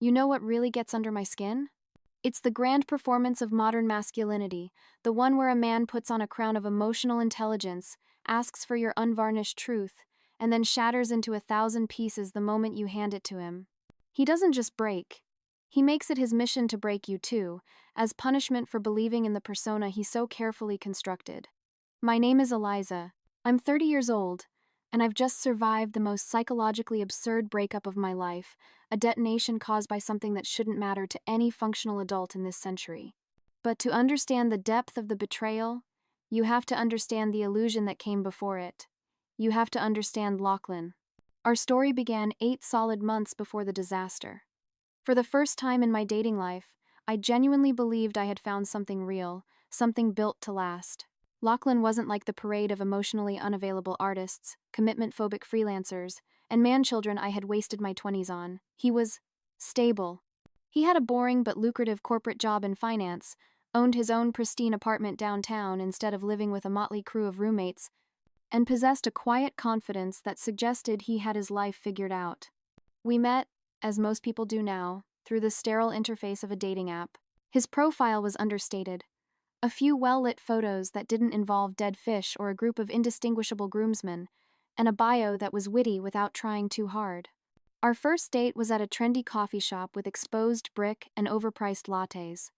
You know what really gets under my skin? It's the grand performance of modern masculinity, the one where a man puts on a crown of emotional intelligence, asks for your unvarnished truth, and then shatters into 1,000 pieces the moment you hand it to him. He doesn't just break. He makes it his mission to break you too, as punishment for believing in the persona he so carefully constructed. My name is Eliza. I'm 30 years old, and I've just survived the most psychologically absurd breakup of my life, a detonation caused by something that shouldn't matter to any functional adult in this century. But to understand the depth of the betrayal, you have to understand the illusion that came before it. You have to understand Lachlan. Our story began 8 solid months before the disaster. For the first time in my dating life, I genuinely believed I had found something real, something built to last. Lachlan wasn't like the parade of emotionally unavailable artists, commitment-phobic freelancers, and man-children I had wasted my 20s on. He was stable. He had a boring but lucrative corporate job in finance, owned his own pristine apartment downtown instead of living with a motley crew of roommates, and possessed a quiet confidence that suggested he had his life figured out. We met, as most people do now, through the sterile interface of a dating app. His profile was understated. A few well-lit photos that didn't involve dead fish or a group of indistinguishable groomsmen, and a bio that was witty without trying too hard. Our first date was at a trendy coffee shop with exposed brick and overpriced lattes.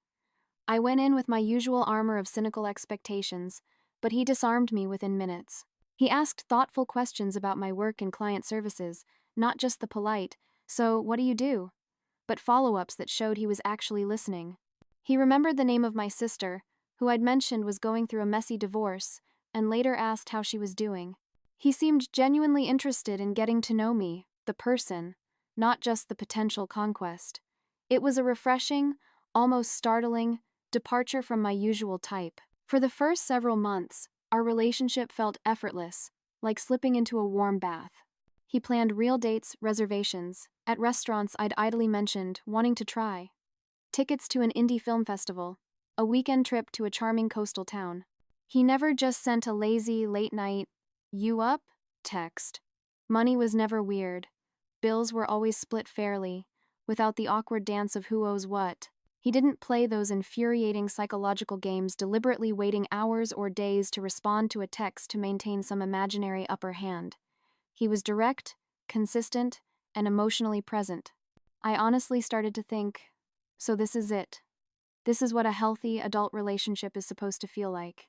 I went in with my usual armor of cynical expectations, but he disarmed me within minutes. He asked thoughtful questions about my work and client services, not just the polite, "So, what do you do?" but follow-ups that showed he was actually listening. He remembered the name of my sister, who I'd mentioned was going through a messy divorce, and later asked how she was doing. He seemed genuinely interested in getting to know me, the person, not just the potential conquest. It was a refreshing, almost startling, departure from my usual type. For the first several months, our relationship felt effortless, like slipping into a warm bath. He planned real dates, reservations, at restaurants I'd idly mentioned, wanting to try. Tickets to an indie film festival, a weekend trip to a charming coastal town. He never just sent a lazy, late-night, "You up?" text. Money was never weird. Bills were always split fairly, without the awkward dance of who owes what. He didn't play those infuriating psychological games, deliberately waiting hours or days to respond to a text to maintain some imaginary upper hand. He was direct, consistent, and emotionally present. I honestly started to think, so this is it. This is what a healthy, adult relationship is supposed to feel like.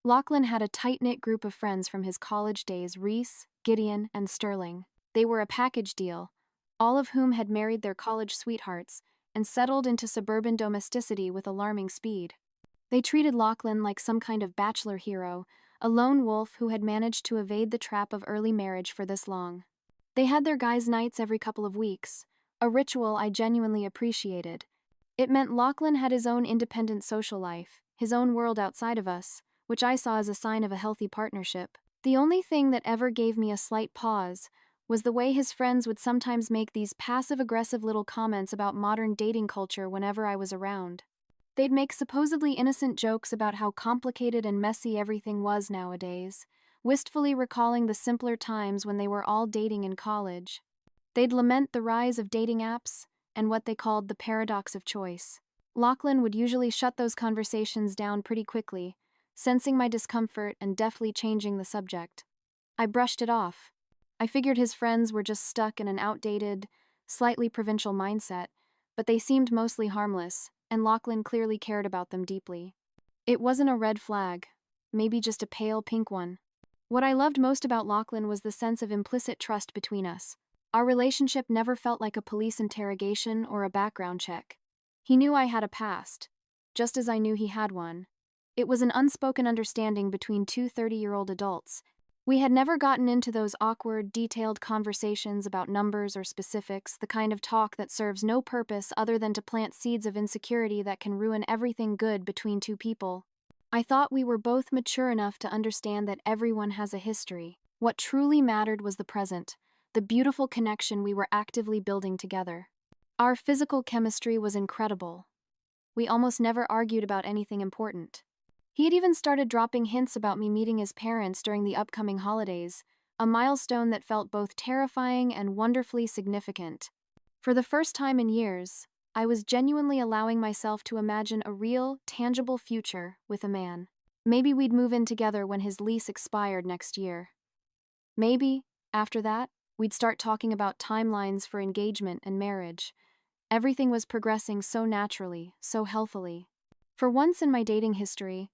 Lachlan had a tight-knit group of friends from his college days: Reese, Gideon, and Sterling. They were a package deal, all of whom had married their college sweethearts and settled into suburban domesticity with alarming speed. They treated Lachlan like some kind of bachelor hero, a lone wolf who had managed to evade the trap of early marriage for this long. They had their guys' nights every couple of weeks, a ritual I genuinely appreciated. It meant Lachlan had his own independent social life, his own world outside of us, which I saw as a sign of a healthy partnership. The only thing that ever gave me a slight pause was the way his friends would sometimes make these passive-aggressive little comments about modern dating culture whenever I was around. They'd make supposedly innocent jokes about how complicated and messy everything was nowadays, wistfully recalling the simpler times when they were all dating in college. They'd lament the rise of dating apps and what they called the paradox of choice. Lachlan would usually shut those conversations down pretty quickly, sensing my discomfort and deftly changing the subject. I brushed it off. I figured his friends were just stuck in an outdated, slightly provincial mindset, but they seemed mostly harmless, and Lachlan clearly cared about them deeply. It wasn't a red flag, maybe just a pale pink one. What I loved most about Lachlan was the sense of implicit trust between us. Our relationship never felt like a police interrogation or a background check. He knew I had a past, just as I knew he had one. It was an unspoken understanding between two 30-year-old adults. We had never gotten into those awkward, detailed conversations about numbers or specifics, the kind of talk that serves no purpose other than to plant seeds of insecurity that can ruin everything good between two people. I thought we were both mature enough to understand that everyone has a history. What truly mattered was the present, the beautiful connection we were actively building together. Our physical chemistry was incredible. We almost never argued about anything important. He had even started dropping hints about me meeting his parents during the upcoming holidays, a milestone that felt both terrifying and wonderfully significant. For the first time in years, I was genuinely allowing myself to imagine a real, tangible future with a man. Maybe we'd move in together when his lease expired next year. Maybe, after that, we'd start talking about timelines for engagement and marriage. Everything was progressing so naturally, so healthily. For once in my dating history,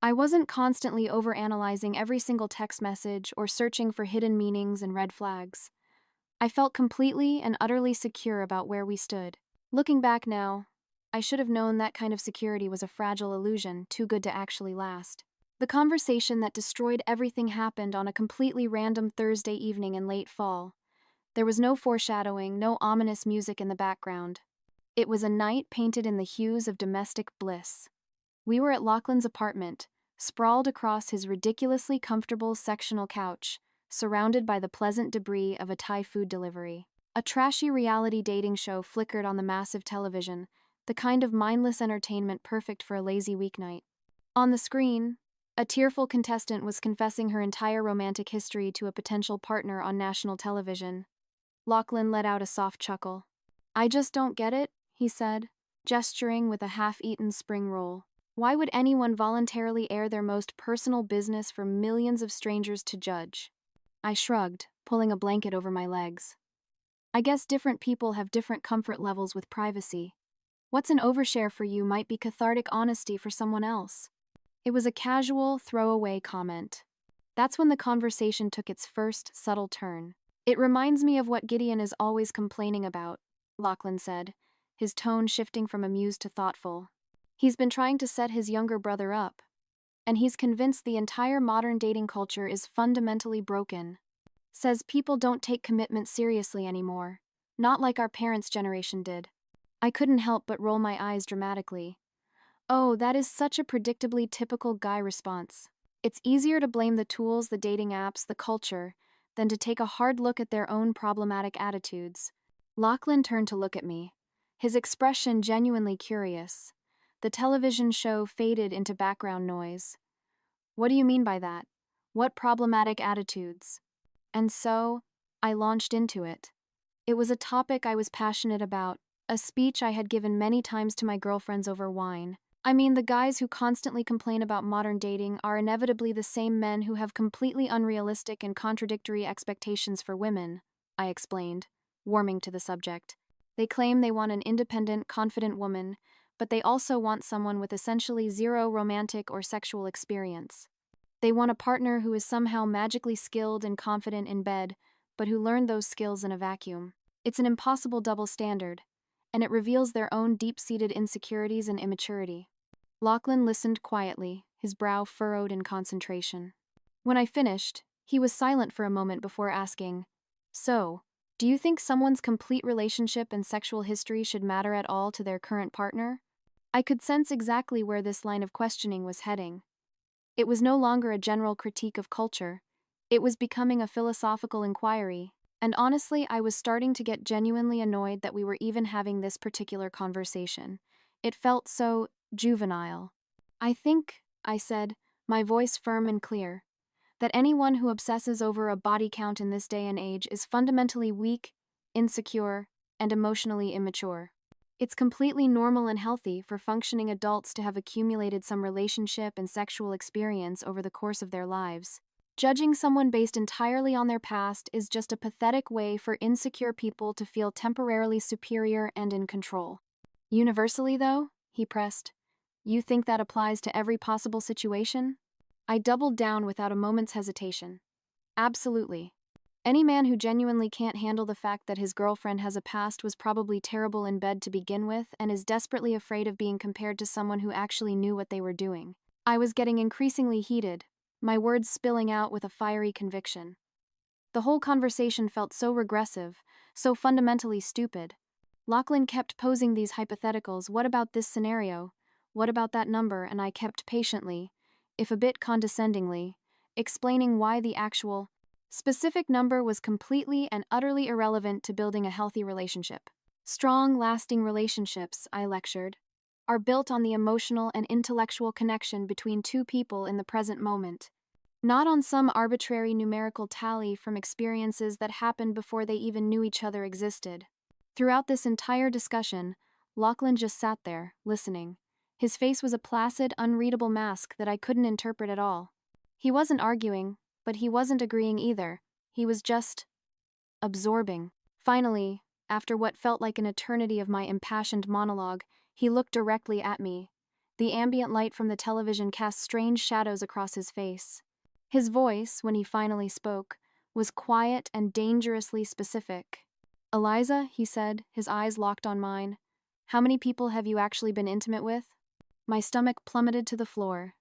I wasn't constantly overanalyzing every single text message or searching for hidden meanings and red flags. I felt completely and utterly secure about where we stood. Looking back now, I should have known that kind of security was a fragile illusion, too good to actually last. The conversation that destroyed everything happened on a completely random Thursday evening in late fall. There was no foreshadowing, no ominous music in the background. It was a night painted in the hues of domestic bliss. We were at Lachlan's apartment, sprawled across his ridiculously comfortable sectional couch, surrounded by the pleasant debris of a Thai food delivery. A trashy reality dating show flickered on the massive television, the kind of mindless entertainment perfect for a lazy weeknight. On the screen, a tearful contestant was confessing her entire romantic history to a potential partner on national television. Lachlan let out a soft chuckle. "I just don't get it," he said, gesturing with a half-eaten spring roll. "Why would anyone voluntarily air their most personal business for millions of strangers to judge?" I shrugged, pulling a blanket over my legs. "I guess different people have different comfort levels with privacy. What's an overshare for you might be cathartic honesty for someone else." It was a casual, throwaway comment. That's when the conversation took its first, subtle turn. "It reminds me of what Gideon is always complaining about," Lachlan said, his tone shifting from amused to thoughtful. "He's been trying to set his younger brother up, and he's convinced the entire modern dating culture is fundamentally broken. Says people don't take commitment seriously anymore, not like our parents' generation did." I couldn't help but roll my eyes dramatically. Oh, that is such a predictably typical guy response. It's easier to blame the tools, the dating apps, the culture, than to take a hard look at their own problematic attitudes. Lachlan turned to look at me, his expression genuinely curious. The television show faded into background noise. "What do you mean by that? What problematic attitudes?" And so, I launched into it. It was a topic I was passionate about, a speech I had given many times to my girlfriends over wine. I mean, the guys who constantly complain about modern dating are inevitably the same men who have completely unrealistic and contradictory expectations for women, I explained, warming to the subject. They claim they want an independent, confident woman, but they also want someone with essentially zero romantic or sexual experience. They want a partner who is somehow magically skilled and confident in bed, but who learned those skills in a vacuum. It's an impossible double standard, and it reveals their own deep-seated insecurities and immaturity. Lachlan listened quietly, his brow furrowed in concentration. When I finished, he was silent for a moment before asking, "So, do you think someone's complete relationship and sexual history should matter at all to their current partner?" I could sense exactly where this line of questioning was heading. It was no longer a general critique of culture. It was becoming a philosophical inquiry, and honestly, I was starting to get genuinely annoyed that we were even having this particular conversation. It felt so juvenile. "I think," I said, my voice firm and clear, "that anyone who obsesses over a body count in this day and age is fundamentally weak, insecure, and emotionally immature. It's completely normal and healthy for functioning adults to have accumulated some relationship and sexual experience over the course of their lives. Judging someone based entirely on their past is just a pathetic way for insecure people to feel temporarily superior and in control." "Universally, though?" he pressed. "You think that applies to every possible situation?" I doubled down without a moment's hesitation. "Absolutely. Any man who genuinely can't handle the fact that his girlfriend has a past, was probably terrible in bed to begin with, and is desperately afraid of being compared to someone who actually knew what they were doing." I was getting increasingly heated, my words spilling out with a fiery conviction. The whole conversation felt so regressive, so fundamentally stupid. Lachlan kept posing these hypotheticals: what about this scenario? What about that number? And I kept patiently, if a bit condescendingly, explaining why the actual, specific number was completely and utterly irrelevant to building a healthy relationship. "Strong, lasting relationships," I lectured, "are built on the emotional and intellectual connection between two people in the present moment, not on some arbitrary numerical tally from experiences that happened before they even knew each other existed." Throughout this entire discussion, Lachlan just sat there, listening. His face was a placid, unreadable mask that I couldn't interpret at all. He wasn't arguing, but he wasn't agreeing either. He was just absorbing. Finally, after what felt like an eternity of my impassioned monologue, he looked directly at me. The ambient light from the television cast strange shadows across his face. His voice, when he finally spoke, was quiet and dangerously specific. "Eliza," he said, his eyes locked on mine, "how many people have you actually been intimate with?" My stomach plummeted to the floor.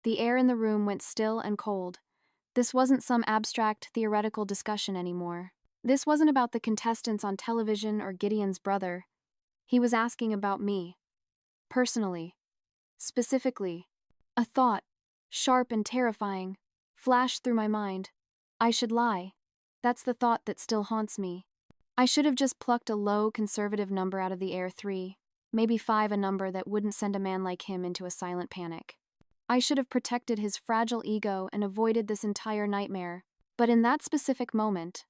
The air in the room went still and cold. This wasn't some abstract, theoretical discussion anymore. This wasn't about the contestants on television or Gideon's brother. He was asking about me. Personally. Specifically. A thought, sharp and terrifying, flashed through my mind. I should lie. That's the thought that still haunts me. I should have just plucked a low, conservative number out of the air, 3, maybe 5, a number that wouldn't send a man like him into a silent panic. I should have protected his fragile ego and avoided this entire nightmare. But in that specific moment,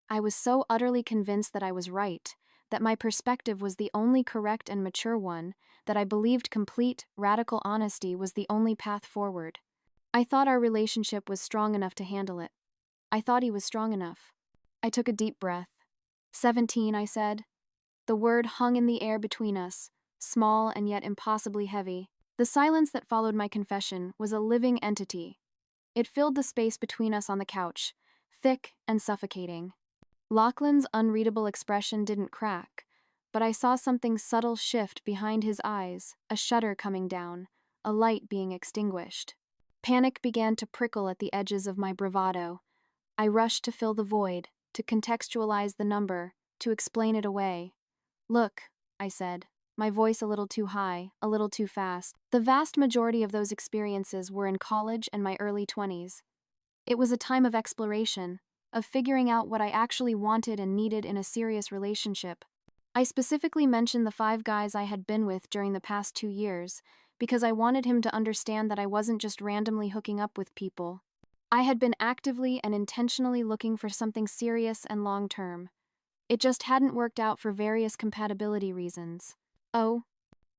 I was so utterly convinced that I was right, that my perspective was the only correct and mature one, that I believed complete, radical honesty was the only path forward. I thought our relationship was strong enough to handle it. I thought he was strong enough. I took a deep breath. 17, I said. The word hung in the air between us, small and yet impossibly heavy. The silence that followed my confession was a living entity. It filled the space between us on the couch, thick and suffocating. Lachlan's unreadable expression didn't crack, but I saw something subtle shift behind his eyes, a shudder coming down, a light being extinguished. Panic began to prickle at the edges of my bravado. I rushed to fill the void, to contextualize the number, to explain it away. "Look," I said, my voice a little too high, a little too fast. The vast majority of those experiences were in college and my early 20s. It was a time of exploration, of figuring out what I actually wanted and needed in a serious relationship. I specifically mentioned the 5 guys I had been with during the past 2 years, because I wanted him to understand that I wasn't just randomly hooking up with people. I had been actively and intentionally looking for something serious and long-term. It just hadn't worked out for various compatibility reasons. Oh,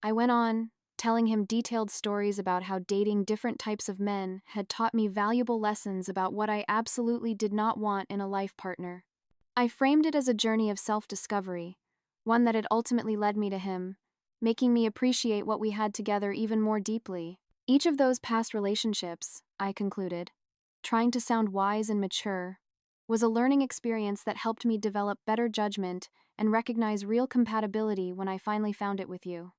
I went on, telling him detailed stories about how dating different types of men had taught me valuable lessons about what I absolutely did not want in a life partner. I framed it as a journey of self-discovery, one that had ultimately led me to him, making me appreciate what we had together even more deeply. Each of those past relationships, I concluded, trying to sound wise and mature, was a learning experience that helped me develop better judgment and recognize real compatibility when I finally found it with you.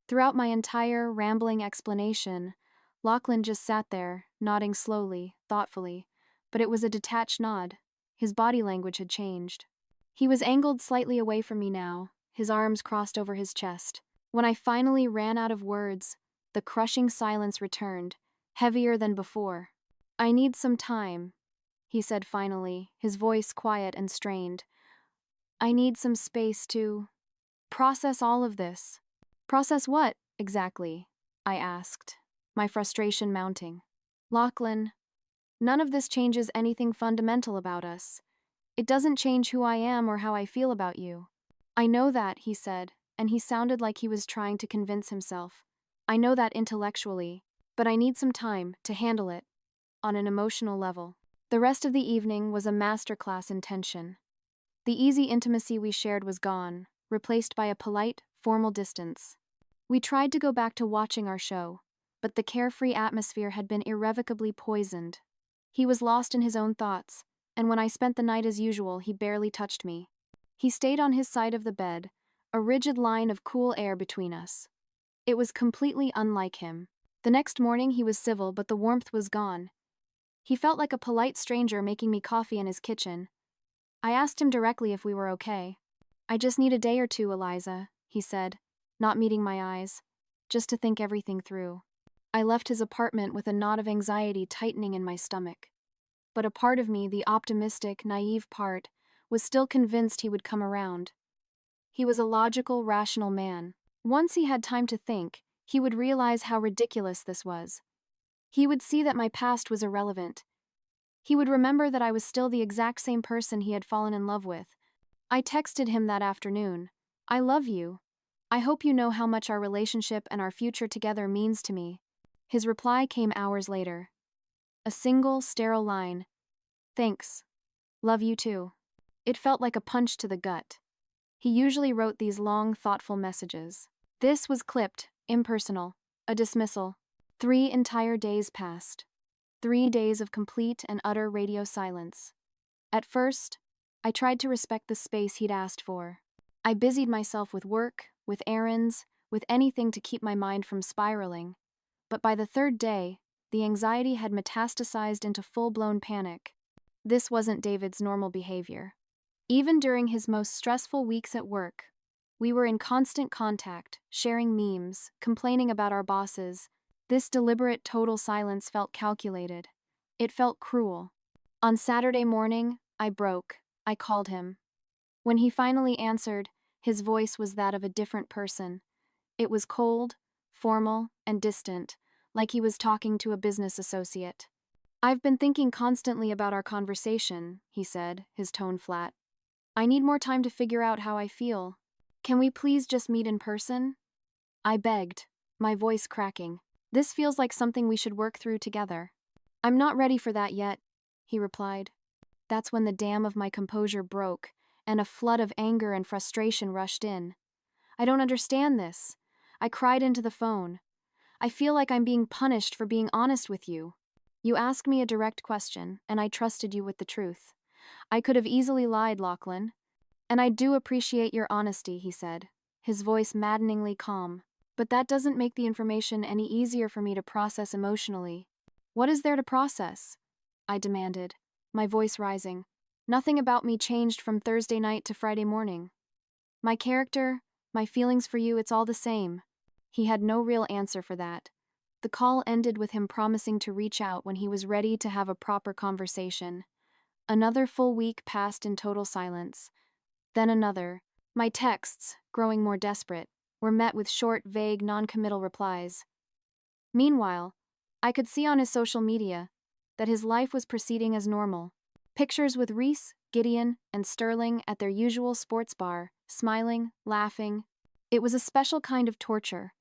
Throughout my entire, rambling explanation, Lachlan just sat there, nodding slowly, thoughtfully, but it was a detached nod. His body language had changed. He was angled slightly away from me now, his arms crossed over his chest. When I finally ran out of words, the crushing silence returned, heavier than before. "I need some time," he said finally, his voice quiet and strained. "I need some space to process all of this." "Process what, exactly?" I asked, my frustration mounting. "Lachlan, none of this changes anything fundamental about us. It doesn't change who I am or how I feel about you." "I know that," he said, and he sounded like he was trying to convince himself. "I know that intellectually, but I need some time to handle it on an emotional level." The rest of the evening was a masterclass in tension. The easy intimacy we shared was gone, replaced by a polite, formal distance. We tried to go back to watching our show, but the carefree atmosphere had been irrevocably poisoned. He was lost in his own thoughts, and when I spent the night as usual, he barely touched me. He stayed on his side of the bed, a rigid line of cool air between us. It was completely unlike him. The next morning he was civil, but the warmth was gone. He felt like a polite stranger making me coffee in his kitchen. I asked him directly if we were okay. "I just need a day or two, Eliza," he said, not meeting my eyes, "just to think everything through." I left his apartment with a knot of anxiety tightening in my stomach. But a part of me, the optimistic, naive part, was still convinced he would come around. He was a logical, rational man. Once he had time to think, he would realize how ridiculous this was. He would see that my past was irrelevant. He would remember that I was still the exact same person he had fallen in love with. I texted him that afternoon, I love you. I hope you know how much our relationship and our future together means to me. His reply came hours later. A single, sterile line. Thanks. Love you too. It felt like a punch to the gut. He usually wrote these long, thoughtful messages. This was clipped, impersonal, a dismissal. 3 entire days passed. 3 days of complete and utter radio silence. At first, I tried to respect the space he'd asked for. I busied myself with work, with errands, with anything to keep my mind from spiraling. But by the 3rd day, the anxiety had metastasized into full-blown panic. This wasn't David's normal behavior. Even during his most stressful weeks at work, we were in constant contact, sharing memes, complaining about our bosses. This deliberate total silence felt calculated. It felt cruel. On Saturday morning, I broke. I called him. When he finally answered, his voice was that of a different person. It was cold, formal, and distant, like he was talking to a business associate. I've been thinking constantly about our conversation, he said, his tone flat. I need more time to figure out how I feel. Can we please just meet in person? I begged, my voice cracking. This feels like something we should work through together. I'm not ready for that yet, he replied. That's when the dam of my composure broke, and a flood of anger and frustration rushed in. I don't understand this. I cried into the phone. I feel like I'm being punished for being honest with you. You asked me a direct question, and I trusted you with the truth. I could have easily lied, Lachlan. And I do appreciate your honesty, he said, his voice maddeningly calm. But that doesn't make the information any easier for me to process emotionally. What is there to process? I demanded, my voice rising. Nothing about me changed from Thursday night to Friday morning. My character, my feelings for you, it's all the same. He had no real answer for that. The call ended with him promising to reach out when he was ready to have a proper conversation. Another full week passed in total silence. Then another. My texts, growing more desperate, were met with short, vague, non-committal replies. Meanwhile, I could see on his social media that his life was proceeding as normal. Pictures with Reese, Gideon, and Sterling at their usual sports bar, smiling, laughing. It was a special kind of torture,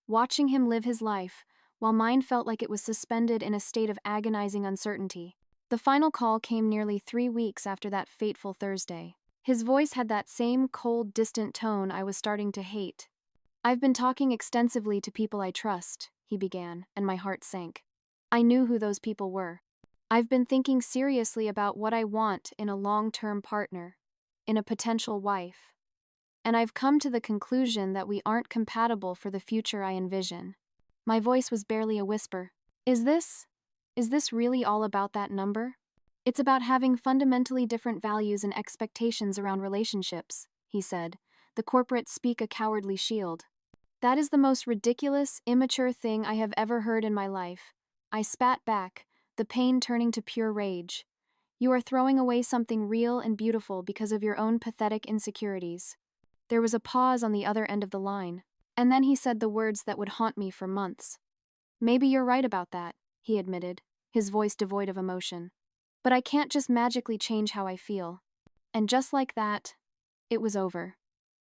watching him live his life, while mine felt like it was suspended in a state of agonizing uncertainty. The final call came nearly 3 weeks after that fateful Thursday. His voice had that same cold, distant tone I was starting to hate. I've been talking extensively to people I trust, he began, and my heart sank. I knew who those people were. I've been thinking seriously about what I want in a long-term partner, in a potential wife. And I've come to the conclusion that we aren't compatible for the future I envision. My voice was barely a whisper. Is this really all about that number? It's about having fundamentally different values and expectations around relationships, he said, the corporate speak a cowardly shield. That is the most ridiculous, immature thing I have ever heard in my life. I spat back, the pain turning to pure rage. You are throwing away something real and beautiful because of your own pathetic insecurities. There was a pause on the other end of the line, and then he said the words that would haunt me for months. Maybe you're right about that, he admitted, his voice devoid of emotion. But I can't just magically change how I feel. And just like that, it was over.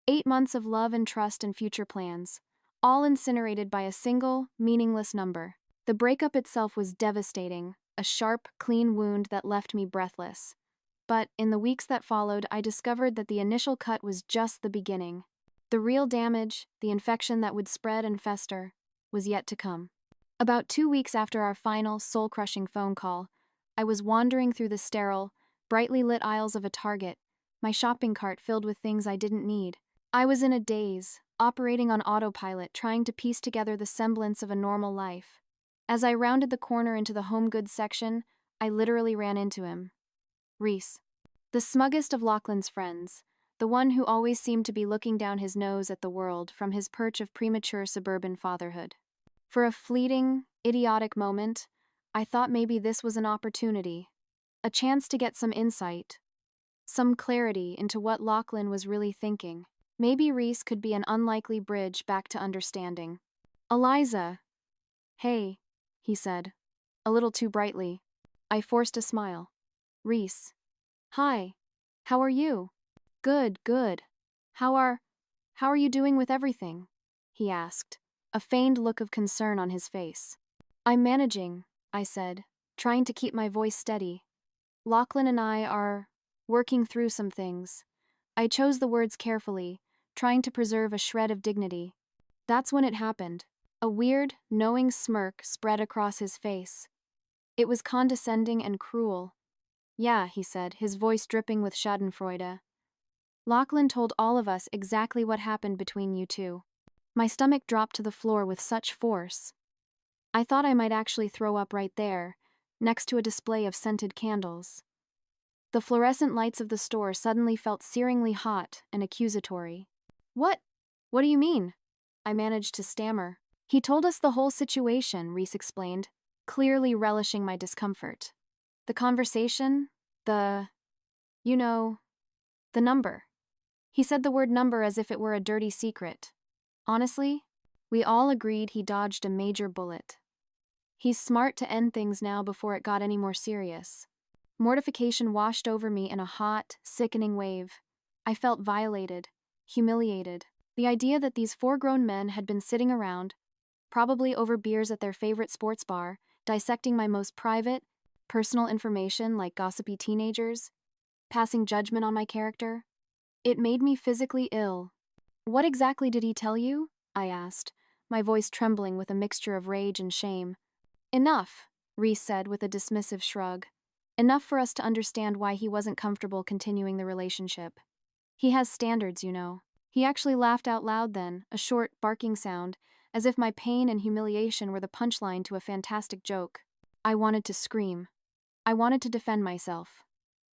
8 months of love and trust and future plans, all incinerated by a single, meaningless number. The breakup itself was devastating, a sharp, clean wound that left me breathless. But in the weeks that followed, I discovered that the initial cut was just the beginning. The real damage, the infection that would spread and fester, was yet to come. About 2 weeks after our final, soul-crushing phone call, I was wandering through the sterile, brightly lit aisles of a Target, my shopping cart filled with things I didn't need. I was in a daze, operating on autopilot, trying to piece together the semblance of a normal life. As I rounded the corner into the home goods section, I literally ran into him. Reese. The smuggest of Lachlan's friends, the one who always seemed to be looking down his nose at the world from his perch of premature suburban fatherhood. For a fleeting, idiotic moment, I thought maybe this was an opportunity, a chance to get some insight, some clarity into what Lachlan was really thinking. Maybe Reese could be an unlikely bridge back to understanding. Eliza. Hey, he said, a little too brightly. I forced a smile. Reese. Hi. How are you? Good, good. How How are you doing with everything? He asked, a feigned look of concern on his face. I'm managing, I said, trying to keep my voice steady. Lachlan and I are working through some things. I chose the words carefully, trying to preserve a shred of dignity. That's when it happened. A weird, knowing smirk spread across his face. It was condescending and cruel. Yeah, he said, his voice dripping with schadenfreude. Lachlan told all of us exactly what happened between you two. My stomach dropped to the floor with such force. I thought I might actually throw up right there, next to a display of scented candles. The fluorescent lights of the store suddenly felt searingly hot and accusatory. What? What do you mean? I managed to stammer. He told us the whole situation, Reese explained, clearly relishing my discomfort. The conversation, the number. He said the word number as if it were a dirty secret. Honestly, we all agreed he dodged a major bullet. He's smart to end things now before it got any more serious. Mortification washed over me in a hot, sickening wave. I felt violated, humiliated. The idea that these 4 grown men had been sitting around, probably over beers at their favorite sports bar, dissecting my most private, personal information like gossipy teenagers, passing judgment on my character. It made me physically ill. What exactly did he tell you? I asked, my voice trembling with a mixture of rage and shame. Enough, Reese said with a dismissive shrug. Enough for us to understand why he wasn't comfortable continuing the relationship. He has standards, you know. He actually laughed out loud then, a short, barking sound, as if my pain and humiliation were the punchline to a fantastic joke. I wanted to scream. I wanted to defend myself.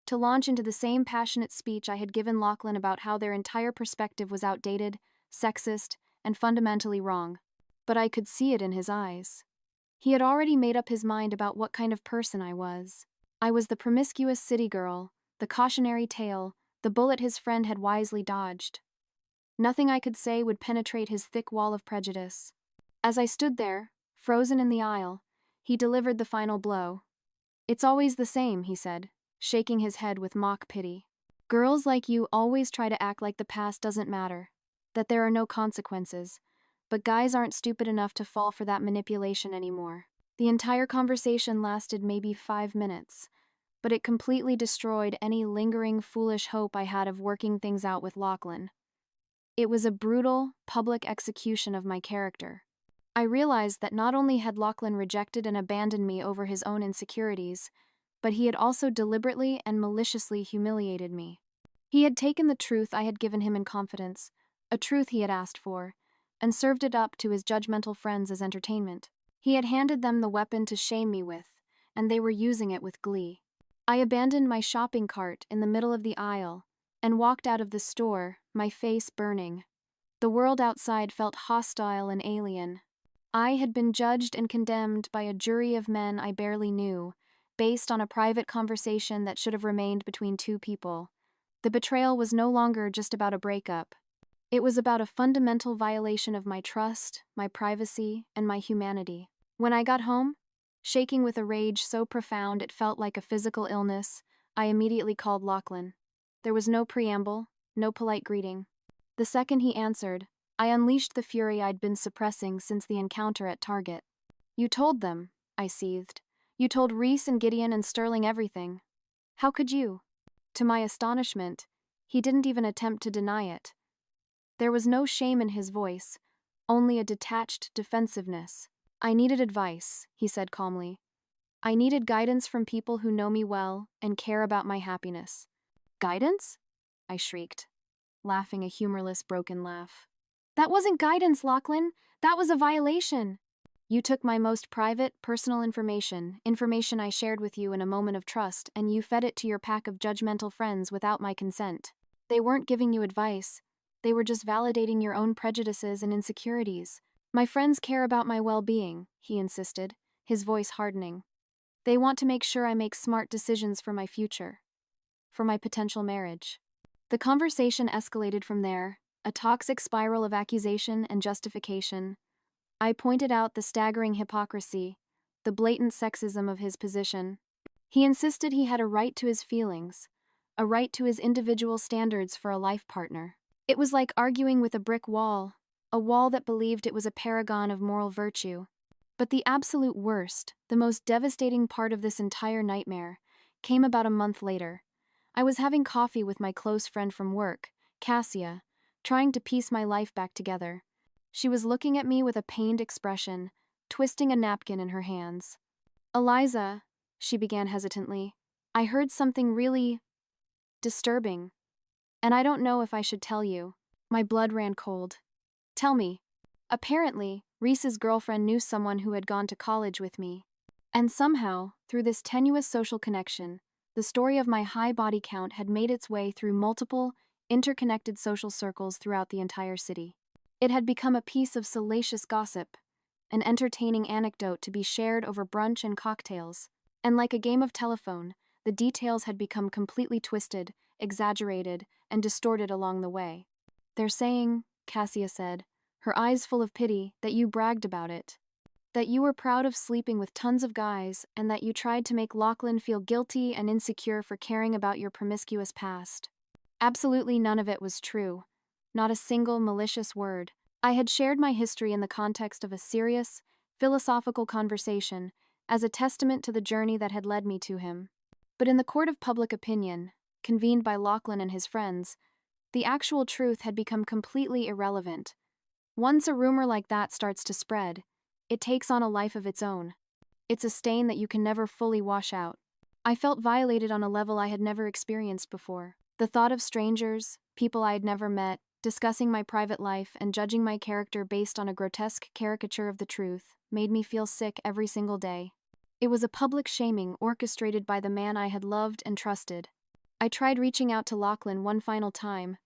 To launch into the same passionate speech I had given Lachlan about how their entire perspective was outdated, sexist, and fundamentally wrong. But I could see it in his eyes. He had already made up his mind about what kind of person I was. I was the promiscuous city girl, the cautionary tale, the bullet his friend had wisely dodged. Nothing I could say would penetrate his thick wall of prejudice. As I stood there, frozen in the aisle, he delivered the final blow. It's always the same, he said, shaking his head with mock pity. Girls like you always try to act like the past doesn't matter, that there are no consequences, but guys aren't stupid enough to fall for that manipulation anymore. The entire conversation lasted maybe 5 minutes, but it completely destroyed any lingering foolish hope I had of working things out with Lachlan. It was a brutal, public execution of my character. I realized that not only had Lachlan rejected and abandoned me over his own insecurities, but he had also deliberately and maliciously humiliated me. He had taken the truth I had given him in confidence, a truth he had asked for, and served it up to his judgmental friends as entertainment. He had handed them the weapon to shame me with, and they were using it with glee. I abandoned my shopping cart in the middle of the aisle and walked out of the store, my face burning. The world outside felt hostile and alien. I had been judged and condemned by a jury of men I barely knew, based on a private conversation that should have remained between 2 people. The betrayal was no longer just about a breakup. It was about a fundamental violation of my trust, my privacy, and my humanity. When I got home, shaking with a rage so profound it felt like a physical illness, I immediately called Lachlan. There was no preamble, no polite greeting. The second he answered, I unleashed the fury I'd been suppressing since the encounter at Target. You told them, I seethed. You told Reese and Gideon and Sterling everything. How could you? To my astonishment, he didn't even attempt to deny it. There was no shame in his voice, only a detached defensiveness. I needed advice, he said calmly. I needed guidance from people who know me well and care about my happiness. Guidance? I shrieked, laughing a humorless, broken laugh. That wasn't guidance, Lachlan. That was a violation. You took my most private, personal information I shared with you in a moment of trust, and you fed it to your pack of judgmental friends without my consent. They weren't giving you advice. They were just validating your own prejudices and insecurities. My friends care about my well-being, he insisted, his voice hardening. They want to make sure I make smart decisions for my future, for my potential marriage. The conversation escalated from there, a toxic spiral of accusation and justification. I pointed out the staggering hypocrisy, the blatant sexism of his position. He insisted he had a right to his feelings, a right to his individual standards for a life partner. It was like arguing with a wall that believed it was a paragon of moral virtue. But the absolute worst, the most devastating part of this entire nightmare, came about a month later. I was having coffee with my close friend from work, Cassia, trying to piece my life back together. She was looking at me with a pained expression, twisting a napkin in her hands. "Eliza," she began hesitantly, "I heard something really disturbing, and I don't know if I should tell you." My blood ran cold. "Tell me." Apparently, Reese's girlfriend knew someone who had gone to college with me. And somehow, through this tenuous social connection, the story of my high body count had made its way through multiple, interconnected social circles throughout the entire city. It had become a piece of salacious gossip, an entertaining anecdote to be shared over brunch and cocktails. And like a game of telephone, the details had become completely twisted, exaggerated, and distorted along the way. "They're saying," Cassia said, her eyes full of pity, "that you bragged about it. That you were proud of sleeping with tons of guys, and that you tried to make Lachlan feel guilty and insecure for caring about your promiscuous past." Absolutely none of it was true. Not a single malicious word. I had shared my history in the context of a serious, philosophical conversation, as a testament to the journey that had led me to him. But in the court of public opinion, convened by Lachlan and his friends, the actual truth had become completely irrelevant. Once a rumor like that starts to spread, it takes on a life of its own. It's a stain that you can never fully wash out. I felt violated on a level I had never experienced before. The thought of strangers, people I had never met, discussing my private life and judging my character based on a grotesque caricature of the truth, made me feel sick every single day. It was a public shaming orchestrated by the man I had loved and trusted. I tried reaching out to Lachlan one final time.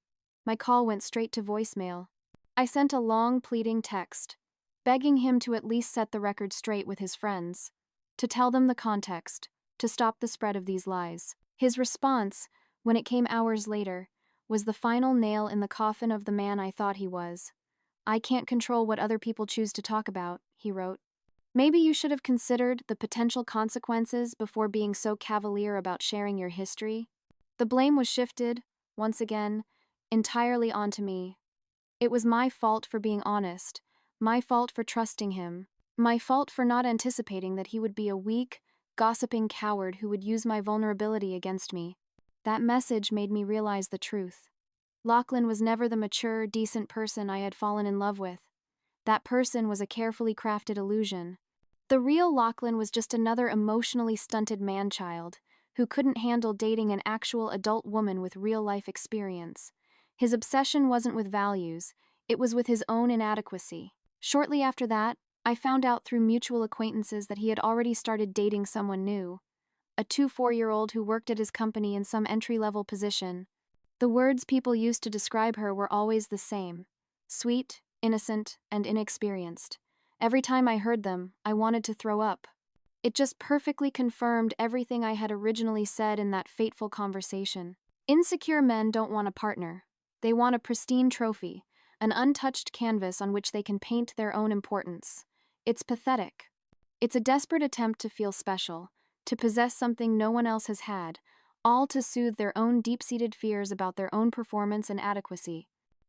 My call went straight to voicemail. I sent a long, pleading text, begging him to at least set the record straight with his friends, to tell them the context, to stop the spread of these lies. His response, when it came hours later, was the final nail in the coffin of the man I thought he was. "I can't control what other people choose to talk about," he wrote. "Maybe you should have considered the potential consequences before being so cavalier about sharing your history." The blame was shifted, once again, entirely onto me. It was my fault for being honest, my fault for trusting him, my fault for not anticipating that he would be a weak, gossiping coward who would use my vulnerability against me. That message made me realize the truth. Lachlan was never the mature, decent person I had fallen in love with. That person was a carefully crafted illusion. The real Lachlan was just another emotionally stunted man-child who couldn't handle dating an actual adult woman with real-life experience. His obsession wasn't with values, it was with his own inadequacy. Shortly after that, I found out through mutual acquaintances that he had already started dating someone new. A 4-year-old who worked at his company in some entry-level position. The words people used to describe her were always the same: sweet, innocent, and inexperienced. Every time I heard them, I wanted to throw up. It just perfectly confirmed everything I had originally said in that fateful conversation. Insecure men don't want a partner. They want a pristine trophy, an untouched canvas on which they can paint their own importance. It's pathetic. It's a desperate attempt to feel special, to possess something no one else has had, all to soothe their own deep-seated fears about their own performance and adequacy.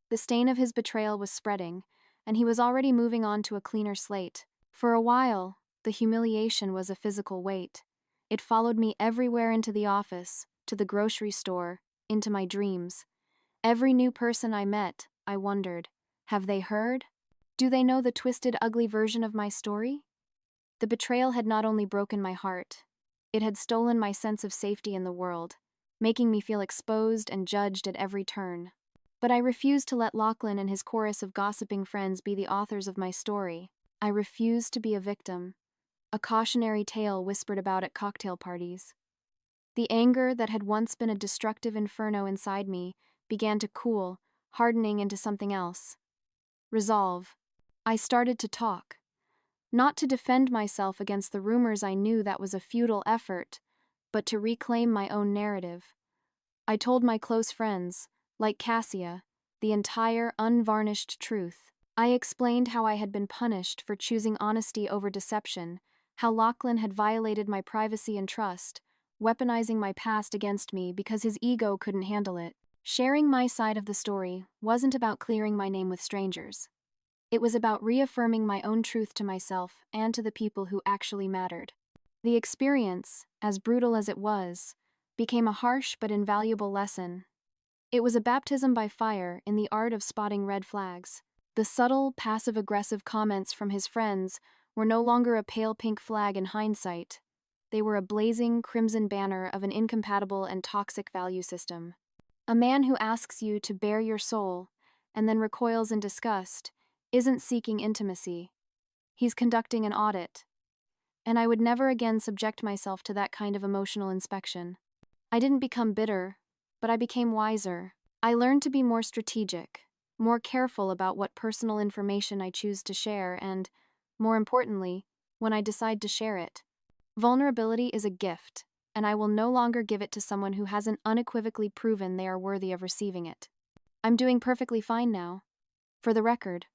The stain of his betrayal was spreading, and he was already moving on to a cleaner slate. For a while, the humiliation was a physical weight. It followed me everywhere, into the office, to the grocery store, into my dreams. Every new person I met, I wondered, have they heard? Do they know the twisted, ugly version of my story? The betrayal had not only broken my heart, it had stolen my sense of safety in the world, making me feel exposed and judged at every turn. But I refused to let Lachlan and his chorus of gossiping friends be the authors of my story. I refused to be a victim, a cautionary tale whispered about at cocktail parties. The anger that had once been a destructive inferno inside me began to cool, hardening into something else. Resolve. I started to talk. Not to defend myself against the rumors I knew that was a futile effort, but to reclaim my own narrative. I told my close friends, like Cassia, the entire unvarnished truth. I explained how I had been punished for choosing honesty over deception, how Lachlan had violated my privacy and trust, weaponizing my past against me because his ego couldn't handle it. Sharing my side of the story wasn't about clearing my name with strangers. It was about reaffirming my own truth to myself and to the people who actually mattered. The experience, as brutal as it was, became a harsh but invaluable lesson. It was a baptism by fire in the art of spotting red flags. The subtle, passive-aggressive comments from his friends were no longer a pale pink flag in hindsight. They were a blazing crimson banner of an incompatible and toxic value system. A man who asks you to bare your soul and then recoils in disgust isn't seeking intimacy. He's conducting an audit. And I would never again subject myself to that kind of emotional inspection. I didn't become bitter, but I became wiser. I learned to be more strategic, more careful about what personal information I choose to share and, more importantly, when I decide to share it. Vulnerability is a gift, and I will no longer give it to someone who hasn't unequivocally proven they are worthy of receiving it. I'm doing perfectly fine now. For the record,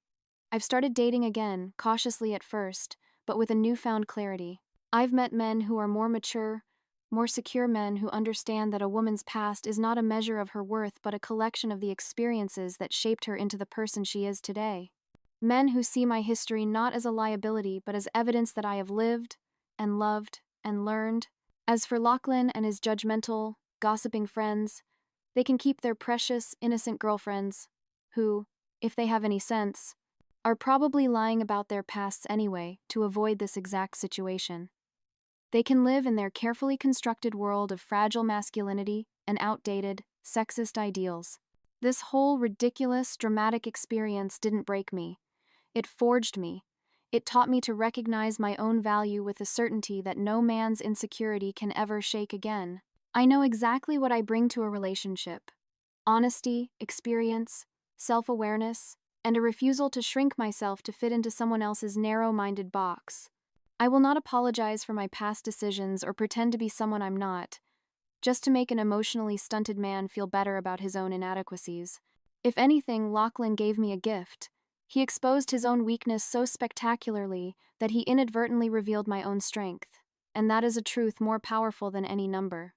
I've started dating again, cautiously at first, but with a newfound clarity. I've met men who are more mature, more secure men who understand that a woman's past is not a measure of her worth but a collection of the experiences that shaped her into the person she is today. Men who see my history not as a liability but as evidence that I have lived and loved and learned. As for Lachlan and his judgmental, gossiping friends, they can keep their precious, innocent girlfriends, who, if they have any sense, are probably lying about their pasts anyway to avoid this exact situation. They can live in their carefully constructed world of fragile masculinity and outdated, sexist ideals. This whole ridiculous, dramatic experience didn't break me. It forged me. It taught me to recognize my own value with a certainty that no man's insecurity can ever shake again. I know exactly what I bring to a relationship: honesty, experience, self-awareness, and a refusal to shrink myself to fit into someone else's narrow-minded box. I will not apologize for my past decisions or pretend to be someone I'm not, just to make an emotionally stunted man feel better about his own inadequacies. If anything, Lachlan gave me a gift. He exposed his own weakness so spectacularly that he inadvertently revealed my own strength, and that is a truth more powerful than any number.